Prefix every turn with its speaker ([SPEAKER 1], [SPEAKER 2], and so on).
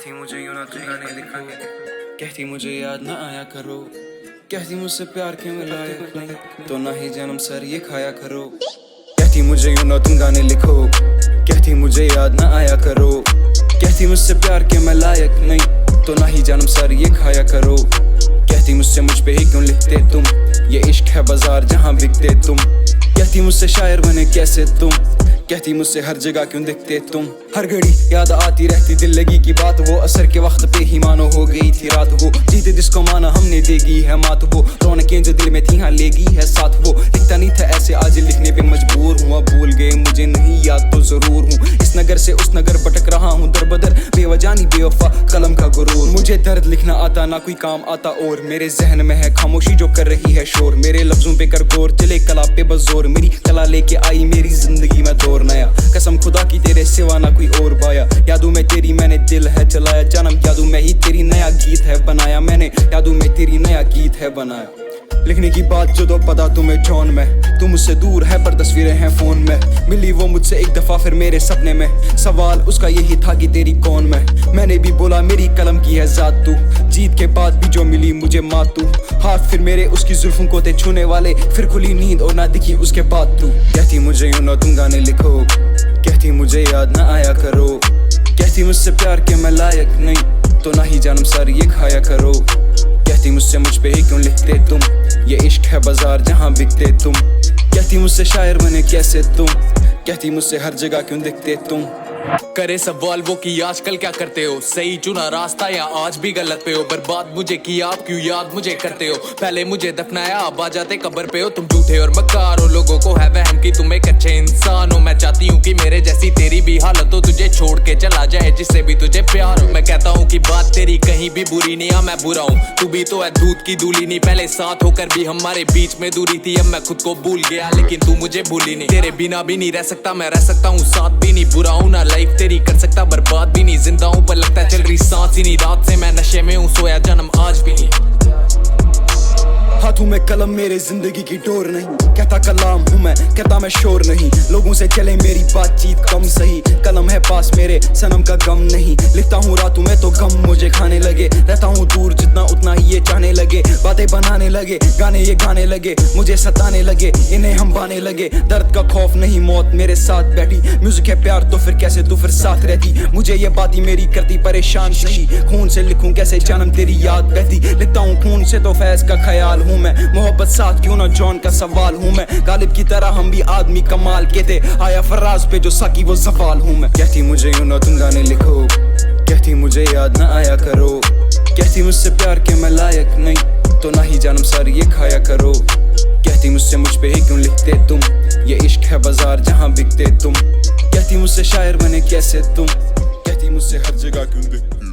[SPEAKER 1] कहती मुझे यूं ना तुम गाने लिखो, कहती मुझे याद ना आया करो, कहती मुझसे प्यार के मैं लायक नहीं, तो ना ही जन्म सर ये खाया करो। कहती मुझे यूं ना तुम गाने लिखो, कहती मुझे याद ना आया करो, कहती मुझसे प्यार के मैं लायक नहीं, तो ना ही जन्म सर ये खाया करो। कहती मुझसे मुझ पे ही क्यों लिखते तुम, ये इश्क है बाजार जहाँ बिकते तुम। कहती मुझसे शायर बने कैसे तुम, कहती मुझसे हर जगह क्यों दिखते तुम। हर घड़ी याद आती रहती दिल लगी की बात, वो असर के वक्त पे ही मानो हो गई थी रात। वो जीते जिसको माना हमने देगी है मात, वो रौनकें जो दिल में थी हाँ लेगी है साथ। वो लिखता नहीं था ऐसे आज लिखने पे मजबूर हूँ, अब भूल गए मुझे नहीं याद तो जरूर हूँ। इस नगर से उस नगर भटक रहा हूँ दर बदर, बेवजानी बेवफा कलम का गुरूर। मुझे दर्द लिखना आता ना कोई काम आता, और मेरे जहन में है खामोशी जो कर रही है शोर। मेरे लफ्जों पे कर गौर चले कला पे बजोर, मेरी कला लेके आई मेरी जिंदगी में दौर नया। कसम खुदा की तेरे सिवा ना कोई और बाया, यादों में तेरी मैंने दिल है चलाया जन्म, यादों में ही तेरी नया गीत है बनाया मैंने, यादों में तेरी नया गीत है बनाया। लिखने की बात जो दो पता तुम्हें जॉन में, तुम मुझसे दूर है पर तस्वीरें हैं फोन में। मिली वो मुझसे एक दफा फिर मेरे सपने में, सवाल उसका यही था कि तेरी कौन मैंने भी बोला मेरी कलम की है जात तू। जीत के बाद भी जो मिली मुझे मात तू, हाथ फिर मेरे उसकी जुल्फों को थे छूने वाले, फिर खुली नींद और ना दिखी उसके बाद तू। कहती मुझे यूं ना तुम गाने लिखो, कहती मुझे याद ना आया करो, कहती मुझसे प्यार के मैं लायक नहीं, तो ना ही जन्म सर ये खाया करो। कहती मुझसे मुझ पे ही क्यों लिखते तुम, ये इश्क है बाजार जहाँ बिकते तुम। कहती मुझसे शायर बने कैसे तुम, कहती मुझसे हर जगह क्यों दिखते तुम।
[SPEAKER 2] करे सवाल वो कि आजकल क्या करते हो, सही चुना रास्ता या आज भी गलत पे हो। बर्बाद मुझे किया आप क्यों याद मुझे करते हो, पहले मुझे दफनाया अब आ जाते कब्र पे हो। तुम झूठे और मक्कार हो, लोगों को है वहम कि तुम एक अच्छे इंसान हो। मैं चाहती हूँ कि मेरे जैसी तेरी भी हालत हो, तुझे छोड़ के चला जाए जिससे भी तुझे प्यार हो। मैं कहता हूँ कि बात तेरी कहीं भी बुरी नहीं, या मैं बुरा हूँ तू भी तो है दूध की दूली नहीं। पहले साथ होकर भी हमारे बीच में दूरी थी, अब मैं खुद को भूल गया लेकिन तू मुझे भूली नहीं। तेरे बिना भी नहीं रह सकता मैं, रह सकता हूँ साथ भी नहीं। बुरा हूँ ना लाइफ तेरी कर सकता बर्बाद भी नहीं, जिंदा हूँ पर लगता है चल रही सांस ही नहीं। रात से मैं नशे में हूँ, सोया जन्म आज भी नहीं।
[SPEAKER 1] हाथों में कलम मेरे जिंदगी की डोर नहीं, कहता कलाम हूँ मैं कहता मैं शोर नहीं। लोगों से चले मेरी बातचीत कम सही, कलम है पास मेरे सनम का गम नहीं। लिखता हूँ रातों में तो गम मुझे खाने लगे, रहता हूँ दूर जितना उतना ही ये चाहने लगे। बातें बनाने लगे गाने ये गाने लगे, मुझे सताने लगे इन्हें हम बाने लगे। दर्द का खौफ नहीं मौत मेरे साथ बैठी, म्यूजिक है प्यार तो फिर कैसे तू फिर साथ रहती। मुझे ये बातें मेरी करती परेशान सही, खून से लिखूं कैसे जन्म तेरी याद बहती। लिखता हूँ खून से तो फैज का ख्याल हूँ मैं, मोहब्बत साथ क्यों ना जॉन का सवाल हूँ मैं। गालिब की तरह हम भी आदमी कमाल के थे, आया फराज पे जो साकी वो सवाल हूँ मैं। कहती मुझे यूं ना तुम गाने लिखो, कहती मुझे याद ना आया करो, कहती मुझसे प्यार के मैं लायक नहीं, तो ना ही जन्म सर ये खाया करो। कहती मुझसे मुझ पे ही क्यों लिखते तुम, ये इश्क है बाजार जहाँ बिकते तुम। कहती मुझसे शायर बने कैसे तुम, कहती मुझसे हर जगह क्यों दिखते।